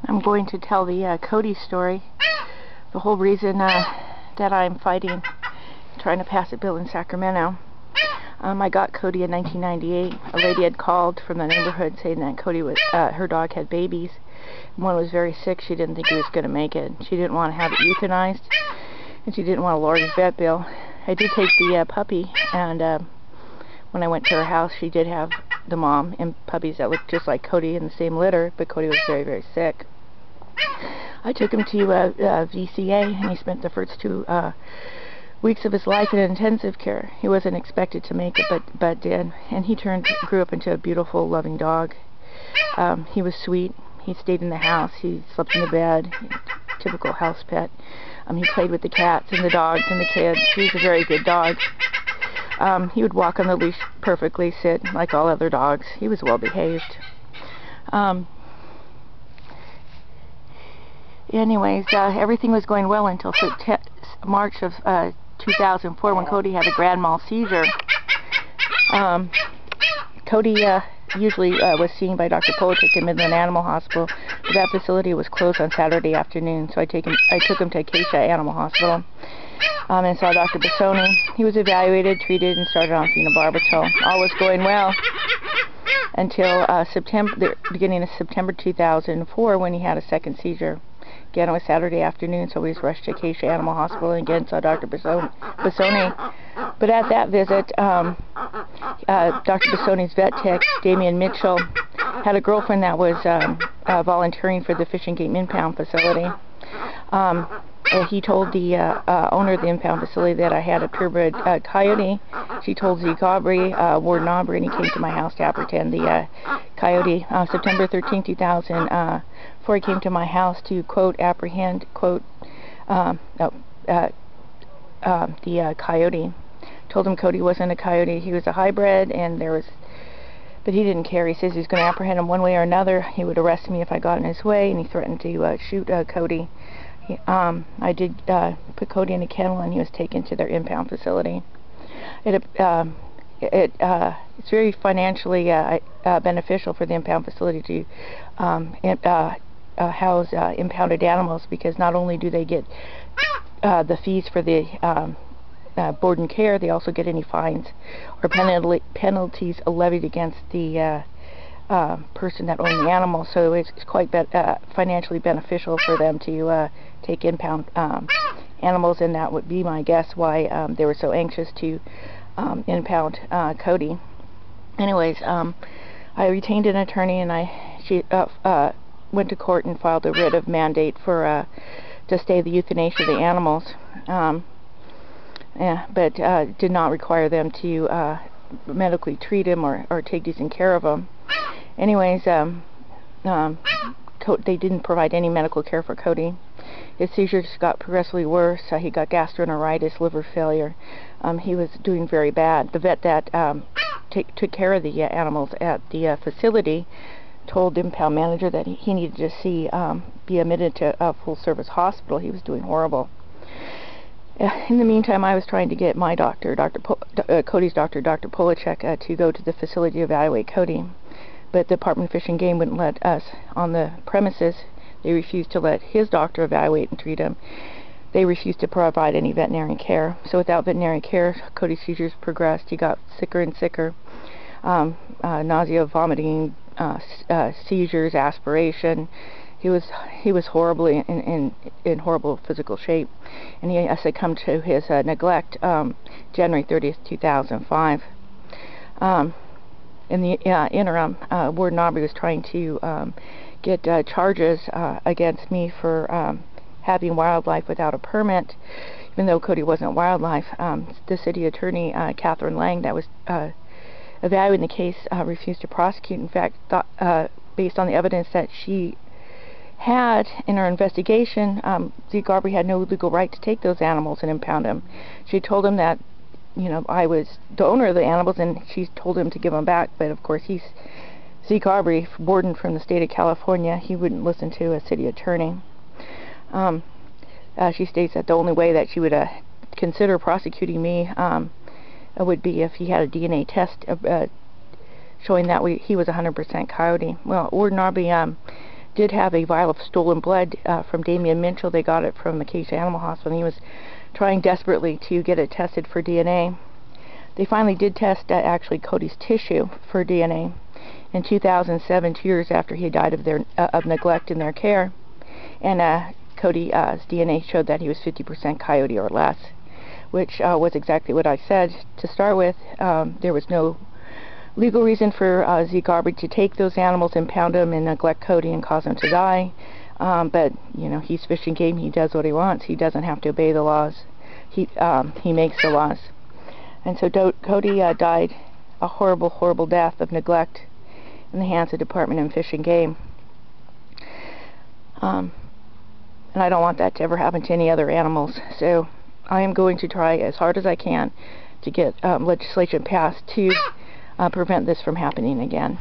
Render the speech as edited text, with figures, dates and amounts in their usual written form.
I'm going to tell the Cody story. The whole reason that I'm fighting, trying to pass a bill in Sacramento. I got Cody in 1998. A lady had called from the neighborhood saying that Cody was, her dog had babies. One was very sick. She didn't think he was going to make it. She didn't want to have it euthanized, and she didn't want a large vet bill. I did take the puppy, and when I went to her house, she did have the mom and puppies that looked just like Cody in the same litter, but Cody was very, very sick. I took him to VCA, and he spent the first 2 weeks of his life in intensive care. He wasn't expected to make it, but did, and he grew up into a beautiful, loving dog. He was sweet. He stayed in the house. He slept in the bed. Typical house pet. He played with the cats and the dogs and the kids. He was a very good dog. He would walk on the leash perfectly, sit like all other dogs. He was well behaved. Anyways, everything was going well until March of 2004 when Cody had a grand mal seizure. Cody usually was seen by Dr. Polachek in Midland Animal Hospital, but that facility was closed on Saturday afternoon, so I took him to Acacia Animal Hospital and saw Dr. Bissoni. He was evaluated, treated, and started on phenobarbital. All was going well until the beginning of September 2004 when he had a second seizure. Again, it was Saturday afternoon, so we was rushed to Acacia Animal Hospital and again saw Dr. Bissoni. But at that visit, Dr. Bissoni's vet tech, Damian Mitchell, had a girlfriend that was volunteering for the Fish and Game impound facility. He told the owner of the impound facility that I had a purebred coyote. She told Zeke Aubrey, Warden Aubrey, and he came to my house to apprehend the coyote. September 13, 2004, he came to my house to, quote, apprehend, quote, the coyote. Told him Cody wasn't a coyote. He was a hybrid, and but he didn't care. He says he was going to apprehend him one way or another. He would arrest me if I got in his way, and he threatened to shoot Cody. I did put Cody in a kennel, and he was taken to their impound facility. It's very financially beneficial for the impound facility to house impounded animals, because not only do they get the fees for the board and care, they also get any fines or penalties levied against the person that owned the animal. So it's quite financially beneficial for them to take impound animals, and that would be my guess why they were so anxious to impound Cody. Anyways, I retained an attorney, and she went to court and filed a writ of mandate for to stay the euthanasia of the animals, but did not require them to medically treat him or take decent care of him. Anyways, they didn't provide any medical care for Cody. His seizures got progressively worse. He got gastroenteritis, liver failure. He was doing very bad. The vet that took care of the animals at the facility told the impound manager that he needed to be admitted to a full-service hospital. He was doing horrible. In the meantime, I was trying to get my doctor, Cody's doctor, Dr. Polachek, to go to the facility to evaluate Cody. But the Department of Fish and Game wouldn't let us on the premises. They refused to let his doctor evaluate and treat him. They refused to provide any veterinary care. So without veterinary care, Cody's seizures progressed. He got sicker and sicker. Nausea, vomiting, seizures, aspiration. He was horribly in horrible physical shape, and he succumbed to his neglect January 30th, 2005. In the interim, Warden Aubrey was trying to get charges against me for having wildlife without a permit, even though Cody wasn't wildlife. The city attorney, Catherine Lang, that was evaluating the case, refused to prosecute. In fact, based on the evidence that she had in her investigation, Zeke Aubrey had no legal right to take those animals and impound them. She told him that, you know, I was the owner of the animals, and she told him to give them back. But of course, he's Zeke Aubrey, warden from the state of California. He wouldn't listen to a city attorney. She states that the only way that she would consider prosecuting me would be if he had a DNA test showing that he was 100% coyote. Well, Warden Aubrey did have a vial of stolen blood from Damian Minchell. They got it from Acacia Animal Hospital. He was trying desperately to get it tested for DNA. They finally did test actually Cody's tissue for DNA in 2007, 2 years after he died of neglect in their care. And Cody's DNA showed that he was 50% coyote or less, which was exactly what I said to start with. There was no legal reason for Zeke Aubrey to take those animals, impound them, and neglect Cody and cause him to die. But you know, he's Fish and Game. He does what he wants. He doesn't have to obey the laws. He makes the laws. And so Cody died a horrible, horrible death of neglect in the hands of Department of Fish and Game. And I don't want that to ever happen to any other animals. So I am going to try as hard as I can to get legislation passed to prevent this from happening again.